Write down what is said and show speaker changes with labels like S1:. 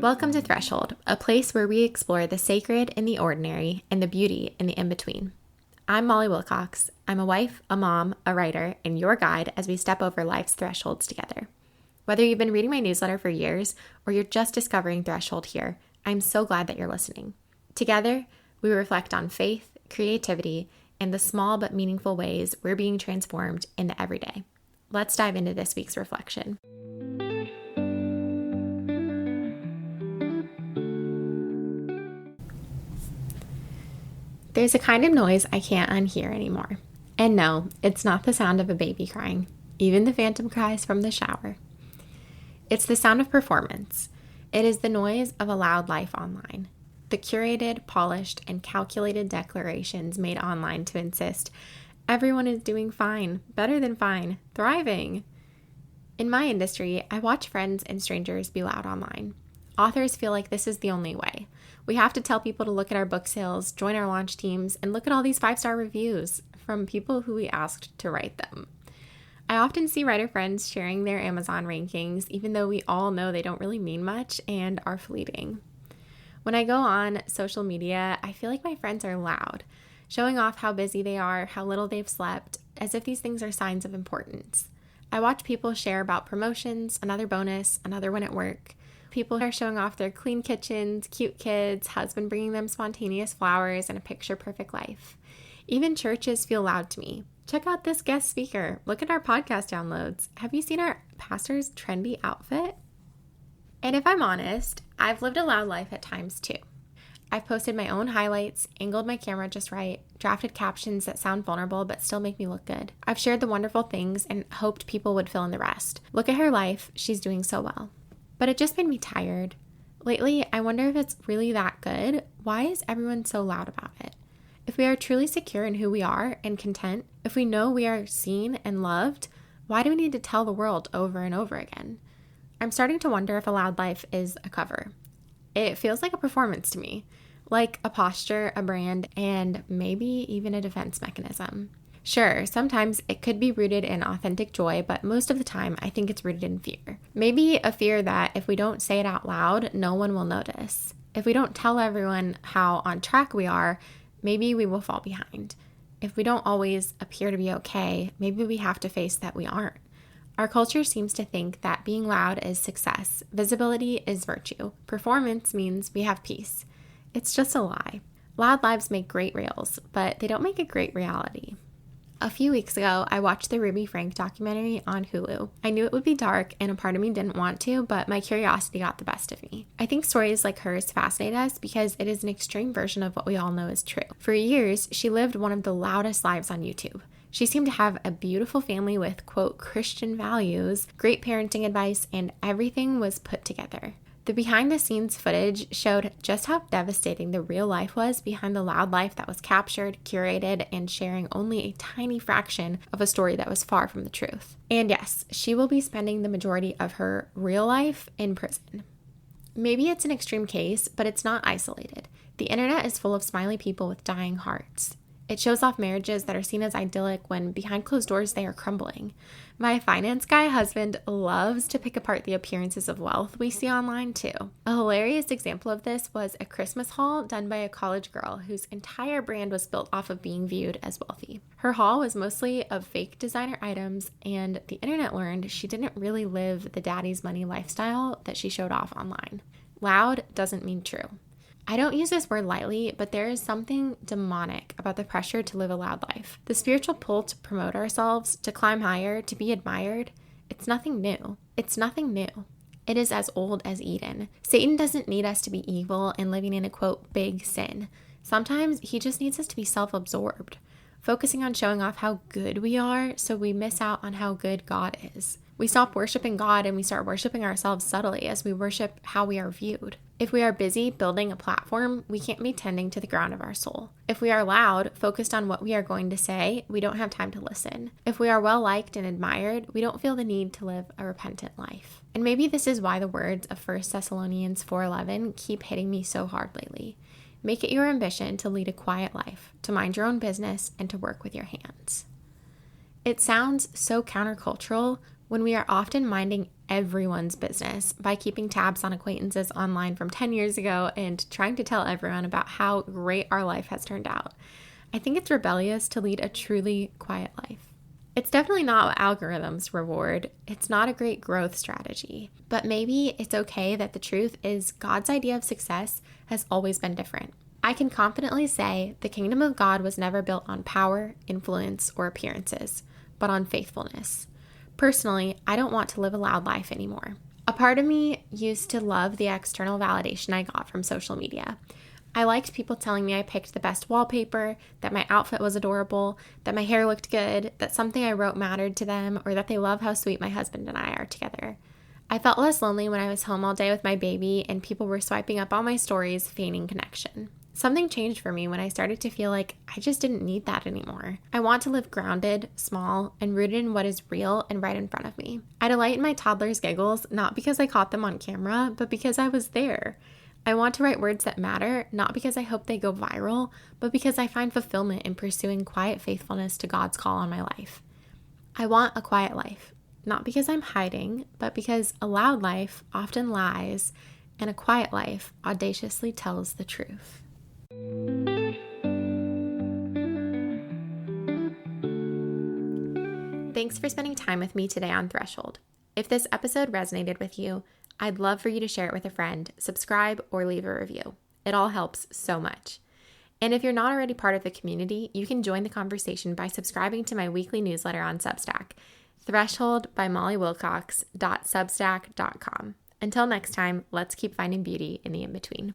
S1: Welcome to Threshold, a place where we explore the sacred in the ordinary and the beauty in the in-between. I'm Molly Wilcox. I'm a wife, a mom, a writer, and your guide as we step over life's thresholds together. Whether you've been reading my newsletter for years or you're just discovering Threshold here, I'm so glad that you're listening. Together, we reflect on faith, creativity, and the small but meaningful ways we're being transformed in the everyday. Let's dive into this week's reflection. There's a kind of noise I can't unhear anymore. And no, it's not the sound of a baby crying, even the phantom cries from the shower. It's the sound of performance. It is the noise of a loud life online. The curated, polished, and calculated declarations made online to insist everyone is doing fine, better than fine, thriving. In my industry, I watch friends and strangers be loud online. Authors feel like this is the only way. We have to tell people to look at our book sales, join our launch teams, and look at all these 5-star reviews from people who we asked to write them. I often see writer friends sharing their Amazon rankings, even though we all know they don't really mean much and are fleeting. When I go on social media, I feel like my friends are loud, showing off how busy they are, how little they've slept, as if these things are signs of importance. I watch people share about promotions, another bonus, another win at work. People are showing off their clean kitchens, cute kids, husband bringing them spontaneous flowers, and a picture-perfect life. Even churches feel loud to me. Check out this guest speaker. Look at our podcast downloads. Have you seen our pastor's trendy outfit? And if I'm honest, I've lived a loud life at times too. I've posted my own highlights, angled my camera just right, drafted captions that sound vulnerable but still make me look good. I've shared the wonderful things and hoped people would fill in the rest. Look at her life. She's doing so well. But it just made me tired. Lately, I wonder if it's really that good. Why is everyone so loud about it? If we are truly secure in who we are and content, if we know we are seen and loved, why do we need to tell the world over and over again? I'm starting to wonder if a loud life is a cover. It feels like a performance to me, like a posture, a brand, and maybe even a defense mechanism. Sure, sometimes it could be rooted in authentic joy, but most of the time I think it's rooted in fear. Maybe a fear that if we don't say it out loud, no one will notice. If we don't tell everyone how on track we are, maybe we will fall behind. If we don't always appear to be okay, maybe we have to face that we aren't. Our culture seems to think that being loud is success, visibility is virtue, performance means we have peace. It's just a lie. Loud lives make great reels, but they don't make a great reality. A few weeks ago, I watched the Ruby Frank documentary on Hulu. I knew it would be dark, and a part of me didn't want to, but my curiosity got the best of me. I think stories like hers fascinate us because it is an extreme version of what we all know is true. For years, she lived one of the loudest lives on YouTube. She seemed to have a beautiful family with, quote, Christian values, great parenting advice, and everything was put together. The behind-the-scenes footage showed just how devastating the real life was behind the loud life that was captured, curated, and sharing only a tiny fraction of a story that was far from the truth. And yes, she will be spending the majority of her real life in prison. Maybe it's an extreme case, but it's not isolated. The internet is full of smiley people with dying hearts. It shows off marriages that are seen as idyllic when behind closed doors they are crumbling. My finance guy husband loves to pick apart the appearances of wealth we see online too. A hilarious example of this was a Christmas haul done by a college girl whose entire brand was built off of being viewed as wealthy. Her haul was mostly of fake designer items, and the internet learned she didn't really live the daddy's money lifestyle that she showed off online. Loud doesn't mean true. I don't use this word lightly, but there is something demonic about the pressure to live a loud life. The spiritual pull to promote ourselves, to climb higher, to be admired, it's nothing new. It's nothing new. It is as old as Eden. Satan doesn't need us to be evil and living in a, quote, big sin. Sometimes he just needs us to be self-absorbed, focusing on showing off how good we are so we miss out on how good God is. We stop worshiping God and we start worshiping ourselves subtly as we worship how we are viewed. If we are busy building a platform, we can't be tending to the ground of our soul. If we are loud, focused on what we are going to say, we don't have time to listen. If we are well liked and admired, we don't feel the need to live a repentant life. And maybe this is why the words of 1 Thessalonians 4:11 keep hitting me so hard lately. Make it your ambition to lead a quiet life, to mind your own business, and to work with your hands. It sounds so countercultural, when we are often minding everyone's business by keeping tabs on acquaintances online from 10 years ago and trying to tell everyone about how great our life has turned out. I think it's rebellious to lead a truly quiet life. It's definitely not what algorithms reward. It's not a great growth strategy. But maybe it's okay that the truth is God's idea of success has always been different. I can confidently say the kingdom of God was never built on power, influence, or appearances, but on faithfulness. Personally, I don't want to live a loud life anymore. A part of me used to love the external validation I got from social media. I liked people telling me I picked the best wallpaper, that my outfit was adorable, that my hair looked good, that something I wrote mattered to them, or that they love how sweet my husband and I are together. I felt less lonely when I was home all day with my baby and people were swiping up all my stories, feigning connection. Something changed for me when I started to feel like I just didn't need that anymore. I want to live grounded, small, and rooted in what is real and right in front of me. I delight in my toddler's giggles, not because I caught them on camera, but because I was there. I want to write words that matter, not because I hope they go viral, but because I find fulfillment in pursuing quiet faithfulness to God's call on my life. I want a quiet life, not because I'm hiding, but because a loud life often lies, and a quiet life audaciously tells the truth. Thanks for spending time with me today on Threshold. If this episode resonated with you, I'd love for you to share it with a friend, subscribe, or leave a review. It all helps so much. And if you're not already part of the community, you can join the conversation by subscribing to my weekly newsletter on Substack, Threshold by mollywilcox.substack.com. Until next time, let's keep finding beauty in the in-between.